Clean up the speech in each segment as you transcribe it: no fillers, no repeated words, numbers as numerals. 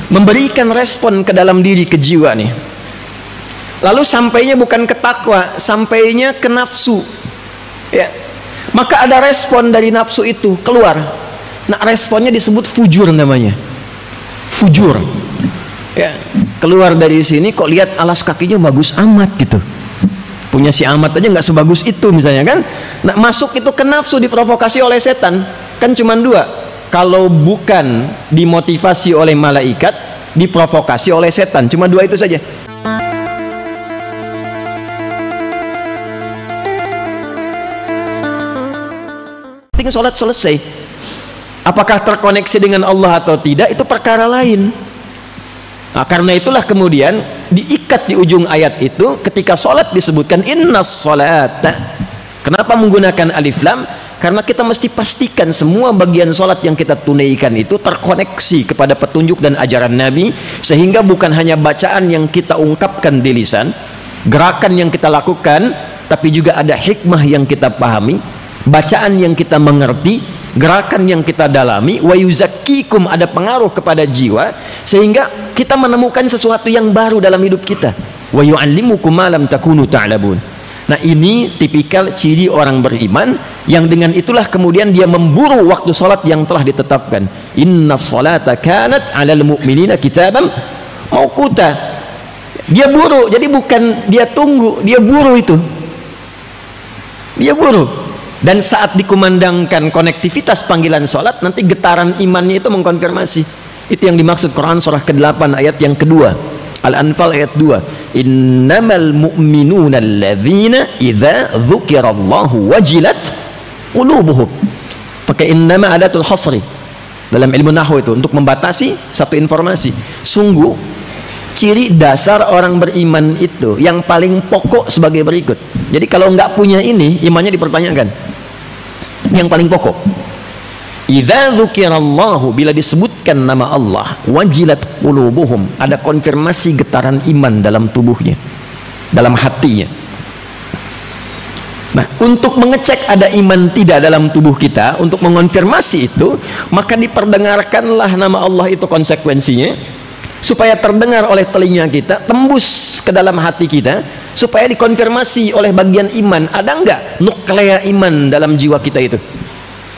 memberikan respon ke dalam diri, ke jiwa nih. Lalu sampainya bukan ke takwa, sampainya ke nafsu. Ya. Maka ada respon dari nafsu itu keluar. Nah, responnya disebut fujur namanya. Fujur. Ya, keluar dari sini kok lihat alas kakinya bagus amat gitu. Punya si Ahmad aja nggak sebagus itu misalnya kan. Nah, masuk itu ke nafsu, diprovokasi oleh setan. Kan cuma dua. Kalau bukan dimotivasi oleh malaikat, diprovokasi oleh setan. Cuma dua itu saja. Tinggal sholat selesai. Apakah terkoneksi dengan Allah atau tidak, itu perkara lain. Nah, karena itulah kemudian diikat di ujung ayat itu ketika sholat disebutkan innas sholata. Kenapa menggunakan alif lam? Karena kita mesti pastikan semua bagian sholat yang kita tunaikan itu terkoneksi kepada petunjuk dan ajaran Nabi, sehingga bukan hanya bacaan yang kita ungkapkan di lisan, gerakan yang kita lakukan, tapi juga ada hikmah yang kita pahami, bacaan yang kita mengerti, gerakan yang kita dalami, wa yuzakkikum, ada pengaruh kepada jiwa, sehingga kita menemukan sesuatu yang baru dalam hidup kita. Wa yu'allimukum ma lam takunu ta'lamun. Nah, ini tipikal ciri orang beriman, yang dengan itulah kemudian dia memburu waktu sholat yang telah ditetapkan. Inna sholata kanat 'alal mu'minina kitaban mauquta. Dia buru, jadi bukan dia tunggu, dia buru itu. Dia buru. Dan saat dikumandangkan konektivitas panggilan sholat, nanti getaran imannya itu mengkonfirmasi. Itu yang dimaksud Quran surah ke-8 ayat yang kedua, Al-Anfal ayat 2. Innamal mu'minuna alladzina idza dzukirallahu wajilat qulubuhum. Pakai innama adatul hasri dalam ilmu nahwu itu untuk membatasi satu informasi. Sungguh ciri dasar orang beriman itu yang paling pokok sebagai berikut. Jadi kalau nggak punya ini, imannya dipertanyakan. Yang paling pokok, idza dzukirallahu, bila disebutkan nama Allah, wajilat qulubuhum, ada konfirmasi getaran iman dalam tubuhnya, dalam hatinya. Nah, untuk mengecek ada iman tidak dalam tubuh kita, untuk mengonfirmasi itu, maka diperdengarkanlah nama Allah itu konsekuensinya, supaya terdengar oleh telinga kita, tembus ke dalam hati kita, supaya dikonfirmasi oleh bagian iman, ada enggak nuklea iman dalam jiwa kita itu.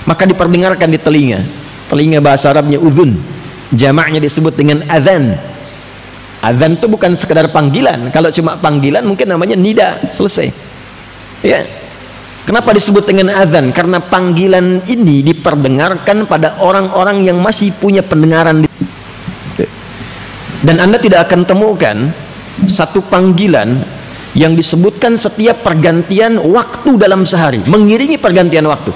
Maka diperdengarkan di telinga. Telinga bahasa Arabnya udhun, jamaknya disebut dengan adzan. Adzan itu bukan sekedar panggilan. Kalau cuma panggilan mungkin namanya nida, selesai. Ya. Kenapa disebut dengan adzan? Karena panggilan ini diperdengarkan pada orang-orang yang masih punya pendengaran. Dan Anda tidak akan temukan satu panggilan yang disebutkan setiap pergantian waktu dalam sehari, mengiringi pergantian waktu,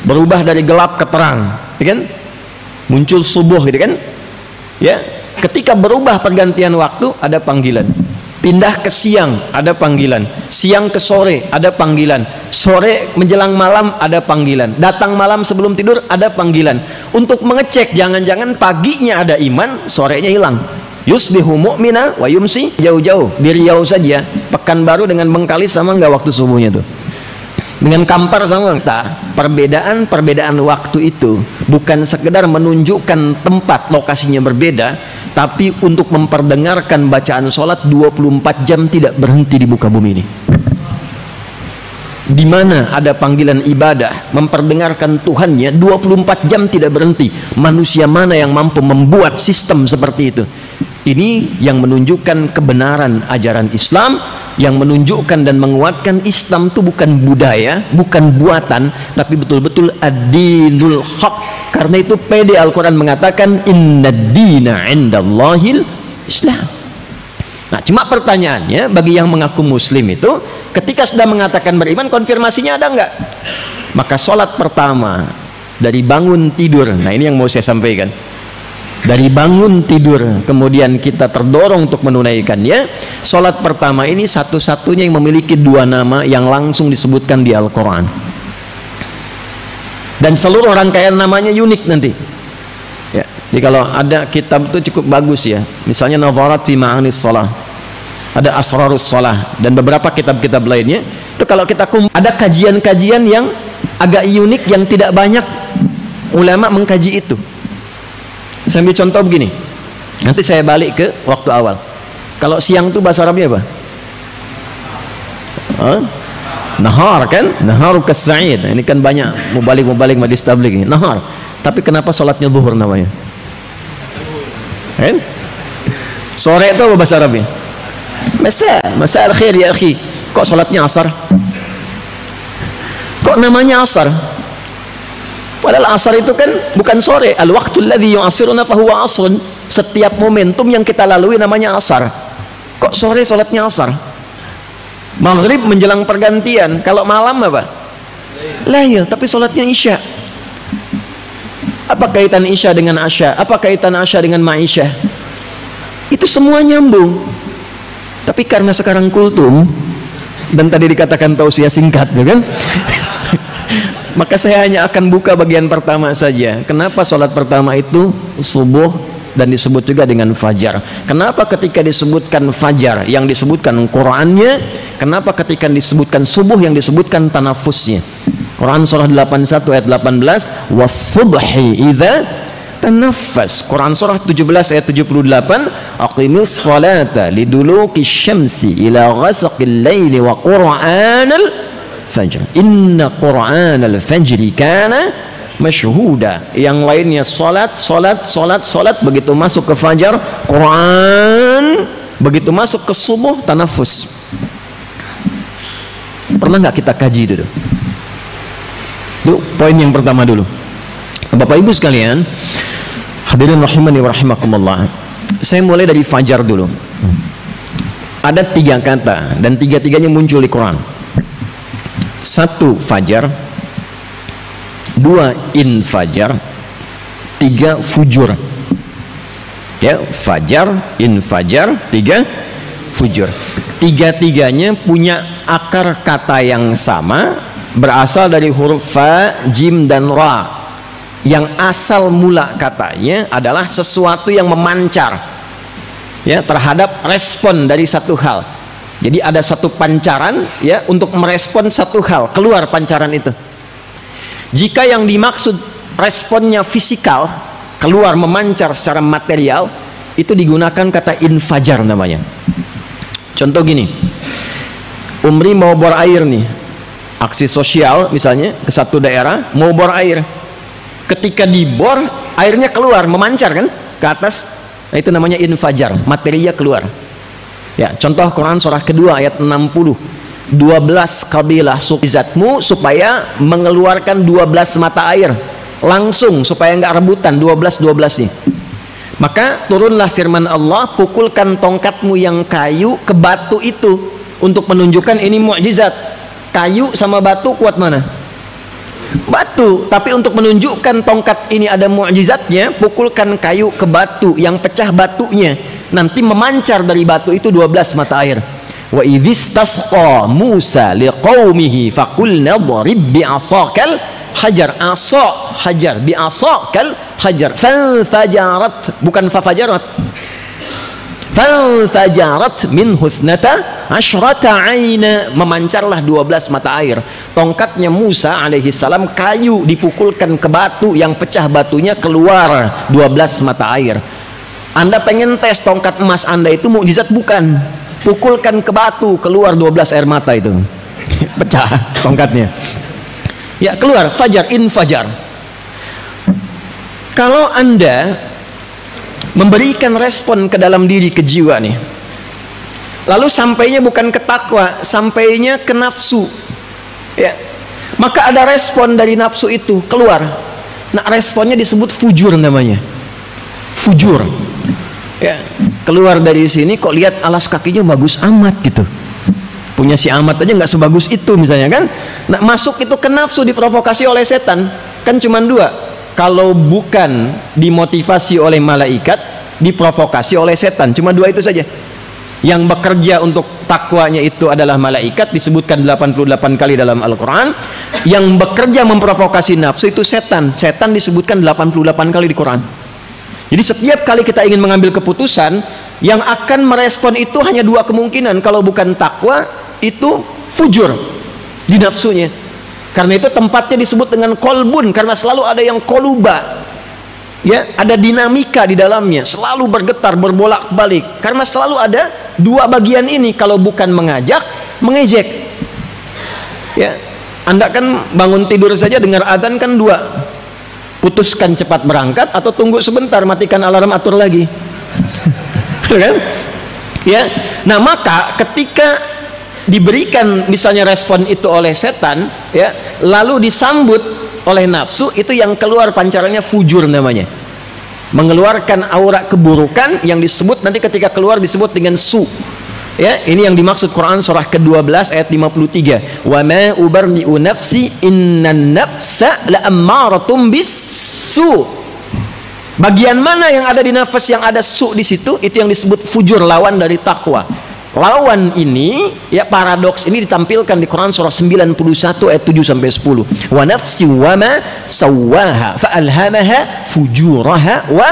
berubah dari gelap ke terang, ya kan? Muncul subuh, gitu kan? Ya, ketika berubah pergantian waktu ada panggilan. Pindah ke siang ada panggilan, siang ke sore ada panggilan, sore menjelang malam ada panggilan, datang malam sebelum tidur ada panggilan. Untuk mengecek jangan-jangan paginya ada iman, sorenya hilang. Yusbihu mu'mina wa yumsi, jauh-jauh di Riau saja, Pekanbaru dengan Bengkalis sama nggak waktu subuhnya tuh? Dengan Kampar sama tak? Perbedaan waktu itu bukan sekedar menunjukkan tempat lokasinya berbeda, tapi untuk memperdengarkan bacaan sholat 24 jam tidak berhenti di muka bumi ini. Di mana ada panggilan ibadah, memperdengarkan Tuhannya 24 jam tidak berhenti. Manusia mana yang mampu membuat sistem seperti itu? Ini yang menunjukkan kebenaran ajaran Islam, yang menunjukkan dan menguatkan Islam itu bukan budaya, bukan buatan, tapi betul-betul ad-dinul haq. Karena itu pede Al-Quran mengatakan inna dina indallahil Islam. Nah, cuma pertanyaannya bagi yang mengaku muslim itu, ketika sudah mengatakan beriman, konfirmasinya ada enggak? Maka sholat pertama dari bangun tidur, nah ini yang mau saya sampaikan. Dari bangun tidur kemudian kita terdorong untuk menunaikannya. Sholat pertama ini satu-satunya yang memiliki dua nama yang langsung disebutkan di Al-Quran, dan seluruh rangkaian namanya unik nanti ya. Jadi kalau ada kitab itu cukup bagus ya, misalnya Nadharat fi Ma'anis Shalah, ada Asrarus Shalah, dan beberapa kitab-kitab lainnya. Itu kalau kita ada kajian-kajian yang agak unik yang tidak banyak ulama mengkaji itu. Saya ambil contoh begini, Nanti saya balik ke waktu awal. Kalau siang itu bahasa Arabnya apa? Nahar kan? Nahar kas-sa'id. Ini kan banyak mubalik majlis tabligh ini. Nahar. Tapi kenapa sholatnya zuhur namanya? Kan? Sore itu apa bahasa Arabnya? Masa al-khair ya akhi. Kok sholatnya asar? Kok namanya asar? Padahal asar itu kan bukan sore. Al-waqtul ladzi yu'asiruna fa huwa asrun. Setiap momentum yang kita lalui namanya asar. Kok sore sholatnya asar? Maghrib menjelang pergantian. Kalau malam apa? Lail, tapi sholatnya isya. Apa kaitan isya dengan asya? Apa kaitan asya dengan ma'isyah? Itu semua nyambung. Tapi karena sekarang kultum, dan tadi dikatakan tausiah singkat, kan? Maka saya hanya akan buka bagian pertama saja. Kenapa sholat pertama itu subuh dan disebut juga dengan fajar? Kenapa ketika disebutkan fajar yang disebutkan Qur'annya? Kenapa ketika disebutkan subuh yang disebutkan tanafusnya? Quran surah 81 ayat 18, was-subhi idza tanaffas. Quran surah 17 ayat 78, aqimis salata liduluki syamsi ila ghasaqil laili wa qur'anal fajr. Inna qur'anal fajri kana masyhuda. Yang lainnya salat, begitu masuk ke fajar Quran, begitu masuk ke subuh tanafus. Pernah nggak kita kaji itu? Itu poin yang pertama dulu. Bapak Ibu sekalian, hadirin rahimani wa rahimakumullah. Saya mulai dari fajar dulu. Ada 3 kata dan 3-tiganya muncul di Quran. 1 fajar, 2 infajar, 3 fujur. Ya, fajar, infajar, 3 fujur. 3-tiganya punya akar kata yang sama, berasal dari huruf fa, jim dan ra. Yang asal mula katanya adalah sesuatu yang memancar, ya, terhadap respon dari satu hal. Jadi ada satu pancaran, ya, untuk merespon satu hal, keluar pancaran itu. Jika yang dimaksud responnya fisikal, keluar memancar secara material, itu digunakan kata infajar namanya. Contoh gini, Umri mau bor air nih, aksi sosial misalnya ke satu daerah, mau bor air. Ketika dibor, airnya keluar, memancar kan ke atas. Nah, itu namanya infajar, materinya keluar. Ya, contoh Quran surah kedua ayat 60. 12 kabilah suqizatmu supaya mengeluarkan 12 mata air langsung, supaya nggak rebutan 12-12 nih. Maka turunlah firman Allah, pukulkan tongkatmu yang kayu ke batu itu untuk menunjukkan ini mukjizat. Kayu sama batu kuat mana? Batu. Tapi untuk menunjukkan tongkat ini ada mukjizatnya, pukulkan kayu ke batu, yang pecah batunya nanti memancar dari batu itu 12 mata air. Wa idzistasqa Musa liqaumihi faqulna dharib bi'asakal hajar. Asa hajar, bi'asakal hajar. Fanfajarat, bukan fafajarat. Fanfajarat min husnata asyrata aina, memancarlah 12 mata air. Tongkatnya Musa alaihi salam kayu, dipukulkan ke batu, yang pecah batunya keluar 12 mata air. Anda pengen tes tongkat emas Anda itu mukjizat bukan? Pukulkan ke batu, keluar 12 air mata itu. Pecah tongkatnya. Ya, keluar fajar, infajar. Kalau Anda memberikan respon ke dalam diri, ke jiwa nih, lalu sampainya bukan ke takwa, sampainya ke nafsu, ya, maka ada respon dari nafsu itu keluar. Nah, responnya disebut fujur namanya. Fujur, ya, keluar dari sini kok lihat alas kakinya bagus amat gitu, punya si amat aja nggak sebagus itu misalnya kan. Nah, masuk itu ke nafsu, diprovokasi oleh setan. Kan cuma 2, kalau bukan dimotivasi oleh malaikat, diprovokasi oleh setan. Cuma 2 itu saja. Yang bekerja untuk takwanya itu adalah malaikat, disebutkan 88 kali dalam Al-Quran. Yang bekerja memprovokasi nafsu itu setan. Setan disebutkan 88 kali di Quran. Jadi setiap kali kita ingin mengambil keputusan, yang akan merespon itu hanya 2 kemungkinan. Kalau bukan takwa, itu fujur di nafsunya. Karena itu tempatnya disebut dengan kolbun, karena selalu ada yang koluba. Ya, ada dinamika di dalamnya, selalu bergetar, berbolak-balik, karena selalu ada dua bagian ini. Kalau bukan mengajak, mengejek. Ya, Anda kan bangun tidur saja dengar adzan kan dua, putuskan cepat berangkat atau tunggu sebentar, matikan alarm, atur lagi. Kan? Ya, nah maka ketika diberikan misalnya respon itu oleh setan, ya, lalu disambut oleh nafsu, itu yang keluar pancarannya fujur namanya, mengeluarkan aura keburukan yang disebut nanti ketika keluar disebut dengan su. Ya, ini yang dimaksud Quran surah ke-12 ayat 53. Wa ma ubarri'u nafsi innan nafsa la'ammaratum bis-su. Bagian mana yang ada di nafas yang ada su di situ, itu yang disebut fujur, lawan dari takwa. Lawan ini, ya, paradoks ini ditampilkan di Quran surah 91 ayat 7 sampai 10. Wa nafsi wa ma sawwaha fa alhamaha fujuraha wa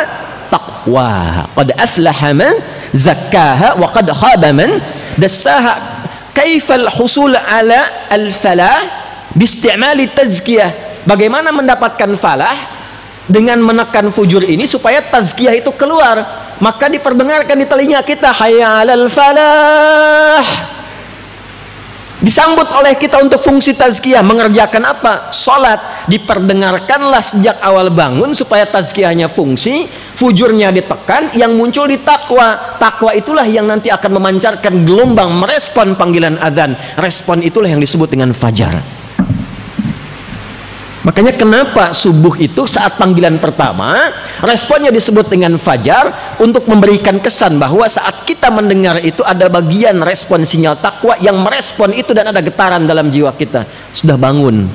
taqwaha. Qad aflaha man zakkaha wa qad khaba man dassaha. Kaifal husul ala al-falah bi istimali tazkiyah. Bagaimana mendapatkan falah dengan menekan fujur ini supaya tazkiyah itu keluar? Maka diperdengarkan di telinga kita, hayya 'alal falah. Disambut oleh kita untuk fungsi tazkiyah, mengerjakan apa? Salat. Diperdengarkanlah sejak awal bangun supaya tazkiyahnya fungsi, fujurnya ditekan, yang muncul di takwa. Takwa itulah yang nanti akan memancarkan gelombang merespon panggilan adzan. Respon itulah yang disebut dengan fajar. Makanya kenapa subuh itu saat panggilan pertama responnya disebut dengan fajar, untuk memberikan kesan bahwa saat kita mendengar itu ada bagian respon sinyal takwa yang merespon itu, dan ada getaran dalam jiwa kita, sudah bangun,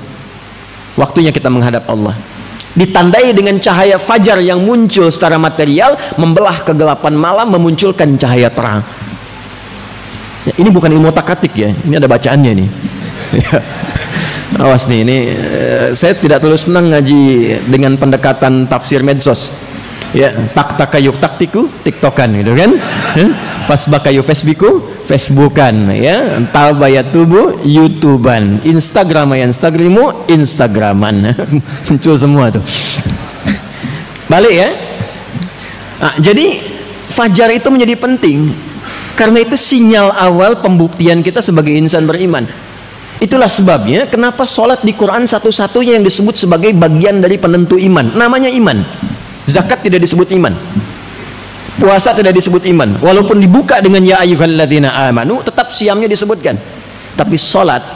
waktunya kita menghadap Allah. Ditandai dengan cahaya fajar yang muncul secara material, membelah kegelapan malam, memunculkan cahaya terang. Ya, ini bukan ilmu takatik ya, ini ada bacaannya nih. Awas nih, ini saya tidak terlalu senang ngaji dengan pendekatan tafsir medsos. Ya, tak takayuk taktiku tiktokan gitu kan. Fasbakayu facebooku facebookan, ya. Tabayatubu youtuban, instagramu instagraman. Muncul semua tuh. Balik ya. Nah, jadi fajar itu menjadi penting karena itu sinyal awal pembuktian kita sebagai insan beriman. Itulah sebabnya kenapa sholat di Quran satu-satunya yang disebut sebagai bagian dari penentu iman, namanya iman. Zakat tidak disebut iman, puasa tidak disebut iman, walaupun dibuka dengan ya ayyuhalladzina amanu, tetap siamnya disebutkan. Tapi sholat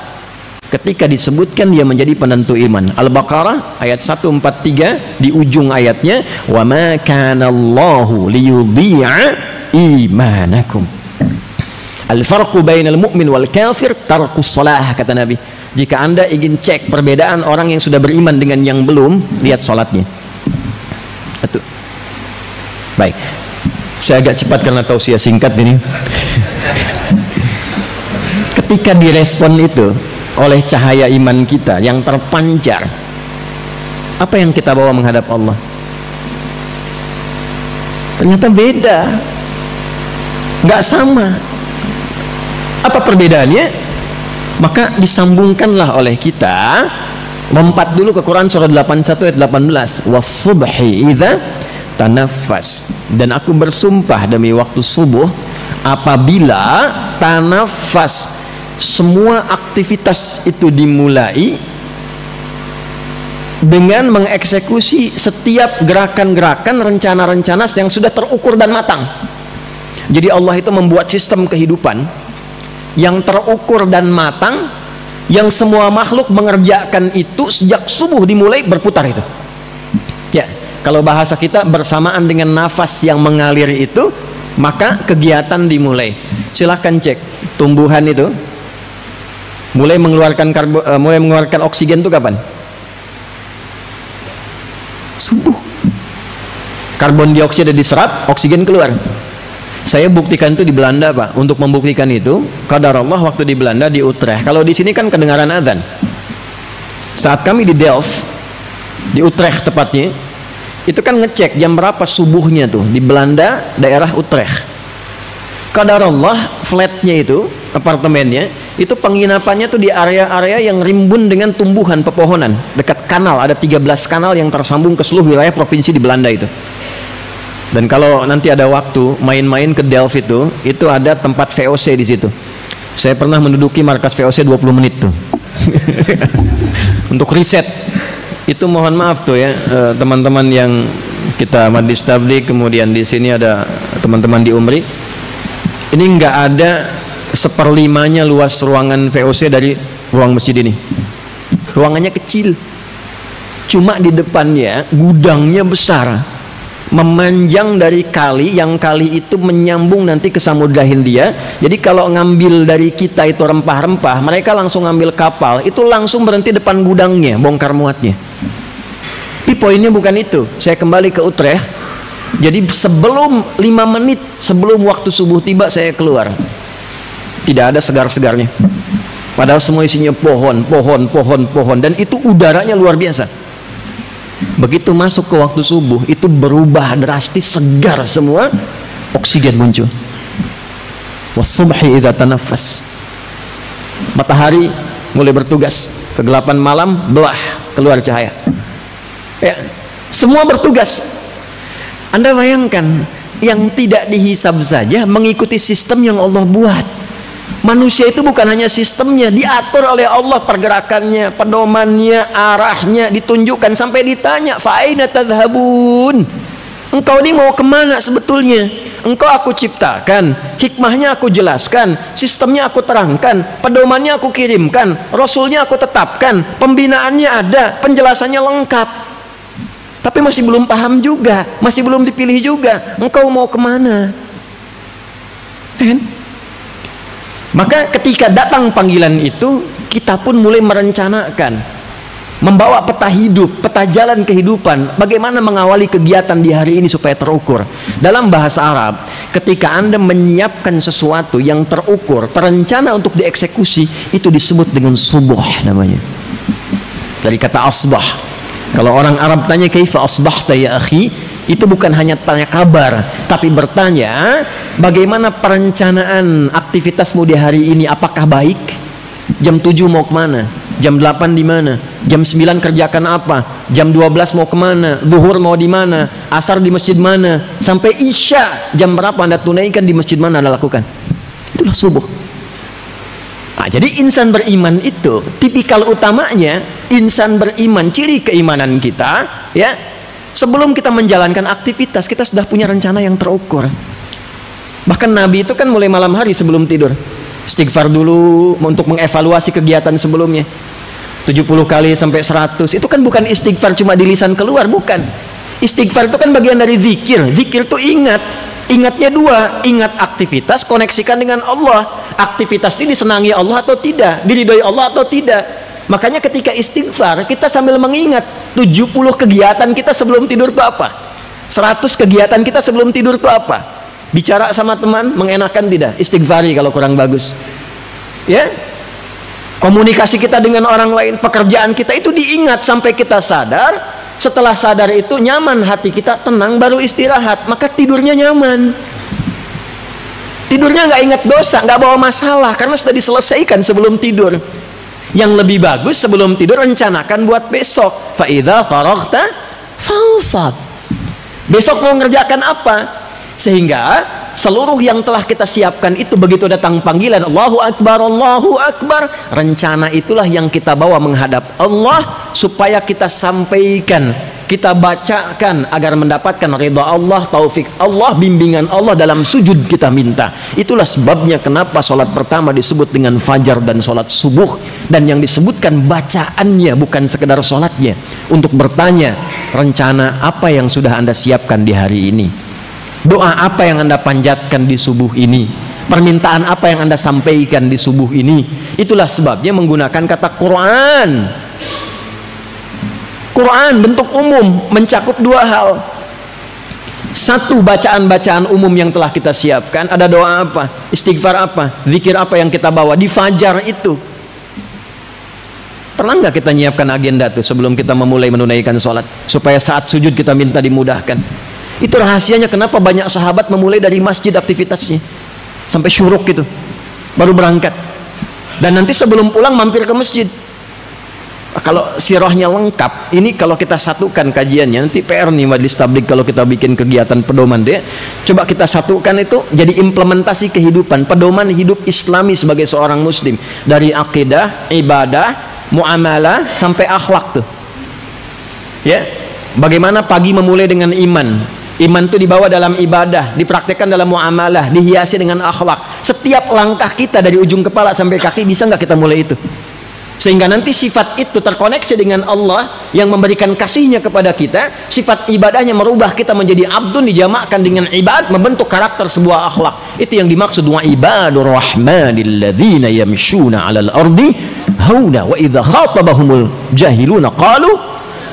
ketika disebutkan dia menjadi penentu iman. Al-Baqarah ayat 143 di ujung ayatnya, wa ma kana Allahu liyudhi'a imanakum. Al-farqu bainal mu'min wal kafir tarkus shalah, kata Nabi. Jika Anda ingin cek perbedaan orang yang sudah beriman dengan yang belum, lihat salatnya. Itu. Baik. Saya agak cepat karena tausiah singkat ini. Ketika direspon itu oleh cahaya iman kita yang terpancar, apa yang kita bawa menghadap Allah? Ternyata beda. Nggak sama. Apa perbedaannya? Maka disambungkanlah oleh kita, lompat dulu ke Quran surah 81 ayat 18. Was-subhi idza tanaffas. Dan aku bersumpah demi waktu subuh apabila tanaffas, semua aktivitas itu dimulai dengan mengeksekusi setiap gerakan-gerakan, rencana-rencana yang sudah terukur dan matang. Jadi Allah itu membuat sistem kehidupan yang terukur dan matang, yang semua makhluk mengerjakan itu sejak subuh dimulai berputar itu. Ya, kalau bahasa kita bersamaan dengan nafas yang mengalir itu, maka kegiatan dimulai. Silahkan cek tumbuhan itu mulai mengeluarkan oksigen itu kapan? Subuh. Karbon dioksida diserap, oksigen keluar. Saya buktikan itu di Belanda, Pak. Untuk membuktikan itu, qadarullah waktu di Belanda di Utrecht. Kalau di sini kan kedengaran adzan. Saat kami di Delft, di Utrecht tepatnya, itu kan ngecek jam berapa subuhnya tuh di Belanda, daerah Utrecht. Qadarullah flatnya itu, apartemennya, itu penginapannya tuh di area-area yang rimbun dengan tumbuhan pepohonan dekat kanal, ada 13 kanal yang tersambung ke seluruh wilayah provinsi di Belanda itu. Dan kalau nanti ada waktu main-main ke Delft itu ada tempat VOC di situ. Saya pernah menduduki markas VOC 20 menit tuh. Untuk riset. Itu mohon maaf tuh ya, teman-teman yang kita Majlis Tabligh, kemudian di sini ada teman-teman di Umri. Ini nggak ada 1/5 luas ruangan VOC dari ruang masjid ini. Ruangannya kecil, cuma di depannya gudangnya besar, memanjang dari kali, yang kali itu menyambung nanti ke Samudra Hindia. Jadi kalau ngambil dari kita itu rempah-rempah, mereka langsung ngambil kapal, itu langsung berhenti depan gudangnya, bongkar muatnya. Tapi poinnya bukan itu. Saya kembali ke Utrecht. Jadi sebelum 5 menit sebelum waktu subuh tiba saya keluar. Tidak ada segar-segarnya. Padahal semua isinya pohon, dan itu udaranya luar biasa. Begitu masuk ke waktu subuh, itu berubah drastis, segar semua, oksigen muncul. Wasubhi idza tanaffas. Matahari mulai bertugas, kegelapan malam belah, keluar cahaya. Ya, semua bertugas. Anda bayangkan, yang tidak dihisab saja mengikuti sistem yang Allah buat. Manusia itu bukan hanya sistemnya, diatur oleh Allah pergerakannya, pedomannya, arahnya, ditunjukkan sampai ditanya, fa'aina tadhhabun? Engkau ini mau kemana sebetulnya? Engkau aku ciptakan, hikmahnya aku jelaskan, sistemnya aku terangkan, pedomannya aku kirimkan, rasulnya aku tetapkan, pembinaannya ada, penjelasannya lengkap. Tapi masih belum paham juga, masih belum dipilih juga. Engkau mau kemana? Kan? Maka ketika datang panggilan itu, kita pun mulai merencanakan, membawa peta hidup, peta jalan kehidupan, bagaimana mengawali kegiatan di hari ini supaya terukur. Dalam bahasa Arab, ketika Anda menyiapkan sesuatu yang terukur, terencana untuk dieksekusi, itu disebut dengan subuh namanya. Dari kata asbah. Kalau orang Arab tanya kaifa asbahta ya akhi, itu bukan hanya tanya kabar, tapi bertanya bagaimana perencanaan aktivitasmu di hari ini, apakah baik? Jam 7 mau kemana? Jam 8 di mana? Jam 9 kerjakan apa? Jam 12 mau kemana? Zuhur mau di mana? Asar di masjid mana? Sampai Isya jam berapa Anda tunaikan, di masjid mana Anda lakukan? Itulah subuh. Nah, jadi insan beriman itu tipikal utamanya, insan beriman, ciri keimanan kita ya, sebelum kita menjalankan aktivitas, kita sudah punya rencana yang terukur. Bahkan Nabi itu kan mulai malam hari sebelum tidur istighfar dulu untuk mengevaluasi kegiatan sebelumnya. 70 kali sampai 100. Itu kan bukan istighfar cuma di lisan keluar, bukan. Istighfar itu kan bagian dari zikir. Zikir itu ingat. Ingatnya dua, ingat aktivitas, koneksikan dengan Allah. Aktivitas ini disenangi Allah atau tidak, diridhoi Allah atau tidak. Makanya ketika istighfar, kita sambil mengingat 70 kegiatan kita sebelum tidur itu apa, 100 kegiatan kita sebelum tidur itu apa. Bicara sama teman, mengenakan tidak? Istighfari kalau kurang bagus. Ya, komunikasi kita dengan orang lain, pekerjaan kita itu diingat sampai kita sadar. Setelah sadar itu nyaman, hati kita tenang, baru istirahat, maka tidurnya nyaman. Tidurnya nggak ingat dosa, nggak bawa masalah, karena sudah diselesaikan sebelum tidur. Yang lebih bagus sebelum tidur rencanakan buat besok. Fa idza faraghta fansab. Besok mau ngerjakan apa? Sehingga seluruh yang telah kita siapkan itu begitu datang panggilan Allahu Akbar, rencana itulah yang kita bawa menghadap Allah supaya kita sampaikan, kita bacakan agar mendapatkan ridha Allah, taufik Allah, bimbingan Allah dalam sujud kita minta. Itulah sebabnya kenapa sholat pertama disebut dengan fajar dan sholat subuh, dan yang disebutkan bacaannya bukan sekedar sholatnya, untuk bertanya rencana apa yang sudah Anda siapkan di hari ini, doa apa yang Anda panjatkan di subuh ini, permintaan apa yang Anda sampaikan di subuh ini. Itulah sebabnya menggunakan kata Quran. Quran bentuk umum, mencakup dua hal. Satu, bacaan-bacaan umum yang telah kita siapkan. Ada doa apa, istighfar apa, zikir apa yang kita bawa di fajar itu. Pernah nggak kita nyiapkan agenda tuh sebelum kita memulai menunaikan sholat, supaya saat sujud kita minta dimudahkan? Itu rahasianya kenapa banyak sahabat memulai dari masjid aktivitasnya sampai syuruk gitu, baru berangkat, dan nanti sebelum pulang mampir ke masjid. Kalau sirahnya lengkap, ini kalau kita satukan kajiannya, nanti PR nih Majelis Tabligh kalau kita bikin kegiatan pedoman deh, coba kita satukan itu jadi implementasi kehidupan, pedoman hidup Islami sebagai seorang muslim, dari akidah, ibadah, muamalah sampai akhlak tuh. Ya, bagaimana pagi memulai dengan iman. Iman itu dibawa dalam ibadah, dipraktekkan dalam muamalah, dihiasi dengan akhlak. Setiap langkah kita dari ujung kepala sampai kaki, bisa nggak kita mulai itu? Sehingga nanti sifat itu terkoneksi dengan Allah yang memberikan kasihnya kepada kita. Sifat ibadahnya merubah kita menjadi abdun, dijamakkan dengan ibad, membentuk karakter sebuah akhlak. Itu yang dimaksud wa ibadur rahmanil ladzina yamshuna 'alal ardi hauna wa idza khatabahumul jahiluna qalu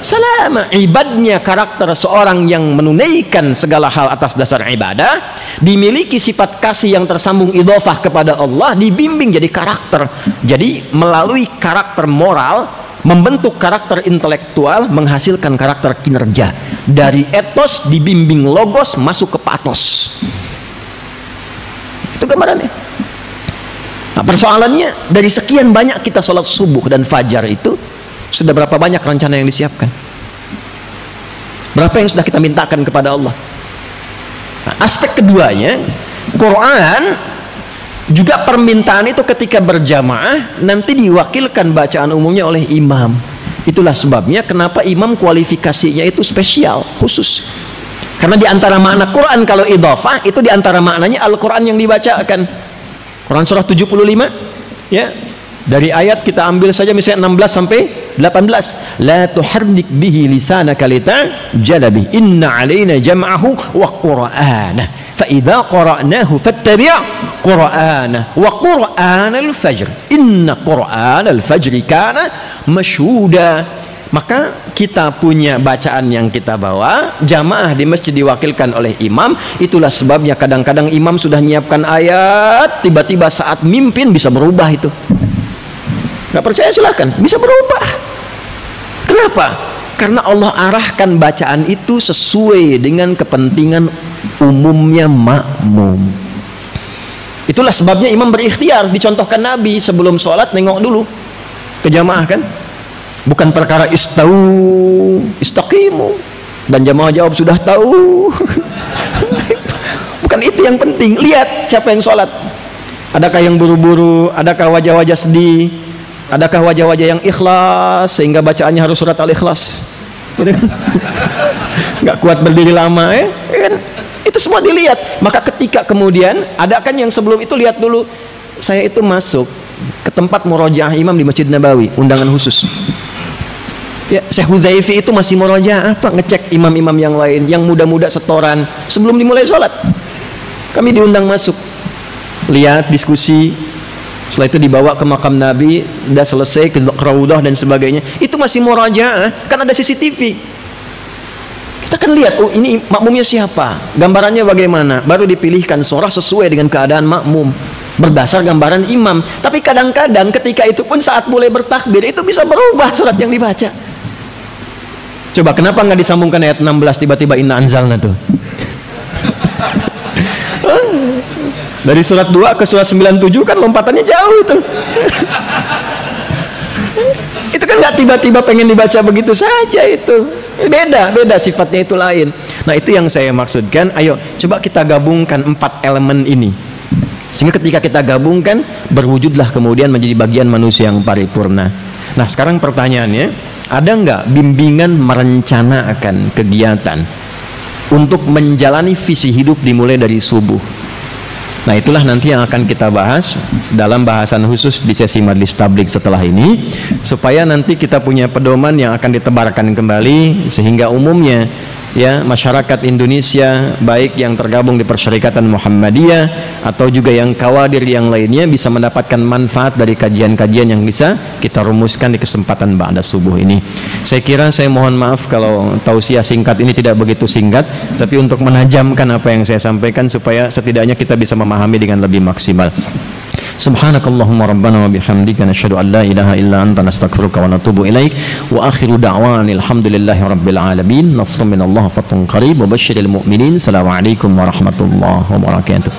salama. Ibadnya karakter seorang yang menunaikan segala hal atas dasar ibadah, dimiliki sifat kasih yang tersambung idhofah kepada Allah, dibimbing jadi karakter. Jadi melalui karakter moral membentuk karakter intelektual, menghasilkan karakter kinerja. Dari etos dibimbing logos masuk ke patos. Itu gambarannya. Nah, persoalannya dari sekian banyak kita sholat subuh dan fajar itu, sudah berapa banyak rencana yang disiapkan? Berapa yang sudah kita mintakan kepada Allah? Nah, aspek keduanya, Quran juga permintaan itu ketika berjamaah nanti diwakilkan bacaan umumnya oleh imam. Itulah sebabnya kenapa imam kualifikasinya itu spesial, khusus. Karena di antara makna Quran kalau idhafah itu di antara maknanya Al-Quran yang dibacakan. Quran surah 75 ya. Dari ayat kita ambil saja misalnya 16 sampai 18. La tuharrik bihi lisanaka litajala bih. Inna 'alaina jam'ahu wa qur'ana. Fa idza qara'nahu fattabi' qur'ana wa qur'anal fajr. Inna qur'anal fajri kana mashhuda. Maka kita punya bacaan yang kita bawa, jamaah di masjid diwakilkan oleh imam. Itulah sebabnya kadang-kadang imam sudah menyiapkan ayat, tiba-tiba saat mimpin bisa berubah itu. Nggak percaya silahkan, bisa berubah. Kenapa? Karena Allah arahkan bacaan itu sesuai dengan kepentingan umumnya makmum. Itulah sebabnya imam berikhtiar. Dicontohkan Nabi sebelum sholat nengok dulu ke jamaah kan. Bukan perkara istaqimu dan jamaah jawab sudah tahu. Bukan itu yang penting. Lihat siapa yang sholat. Adakah yang buru-buru? Adakah wajah-wajah sedih? Adakah wajah-wajah yang ikhlas sehingga bacaannya harus surat Al-Ikhlas? Nggak kuat berdiri lama, kan? Itu semua dilihat. Maka ketika kemudian ada kan yang sebelum itu lihat dulu, saya itu masuk ke tempat murojaah imam di Masjid Nabawi, undangan khusus. Ya, Syekh Hudzaifi itu masih murojaah apa? Ngecek imam-imam yang lain, yang muda-muda setoran sebelum dimulai sholat. Kami diundang masuk, lihat diskusi. Setelah itu dibawa ke makam Nabi, udah selesai ke Raudhah dan sebagainya. Itu masih murajaah, kan ada CCTV. Kita kan lihat, oh ini makmumnya siapa, gambarannya bagaimana, baru dipilihkan surah sesuai dengan keadaan makmum berdasar gambaran imam. Tapi kadang-kadang ketika itu pun saat mulai bertakbir itu bisa berubah surat yang dibaca. Coba kenapa nggak disambungkan ayat 16 tiba-tiba inna anzalna tuh? Dari surat 2 ke surat 97 kan lompatannya jauh itu. Itu kan nggak tiba-tiba pengen dibaca begitu saja itu. Beda sifatnya itu lain. Nah itu yang saya maksudkan. Ayo coba kita gabungkan 4 elemen ini. Sehingga ketika kita gabungkan berwujudlah kemudian menjadi bagian manusia yang paripurna. Nah sekarang pertanyaannya, ada nggak bimbingan merencanakan kegiatan untuk menjalani visi hidup dimulai dari subuh? Nah itulah nanti yang akan kita bahas dalam bahasan khusus di sesi Majelis Tabligh setelah ini, supaya nanti kita punya pedoman yang akan ditebarkan kembali sehingga umumnya ya masyarakat Indonesia baik yang tergabung di Persyarikatan Muhammadiyah atau juga yang kawadir yang lainnya bisa mendapatkan manfaat dari kajian-kajian yang bisa kita rumuskan di kesempatan ba'da subuh ini. Saya kira saya mohon maaf kalau tausiah singkat ini tidak begitu singkat, tapi untuk menajamkan apa yang saya sampaikan supaya setidaknya kita bisa memahami dengan lebih maksimal. Subhanakallahumma rabbana wa bihamdika nashhadu an la ilaha illa anta nastaghfiruka wa natubu ilaik wa akhiru da'wana alhamdulillahi rabbil alamin. Nasrun minallah fatun qarib wa basyiril mu'minin. Assalamualaikum warahmatullahi wabarakatuh.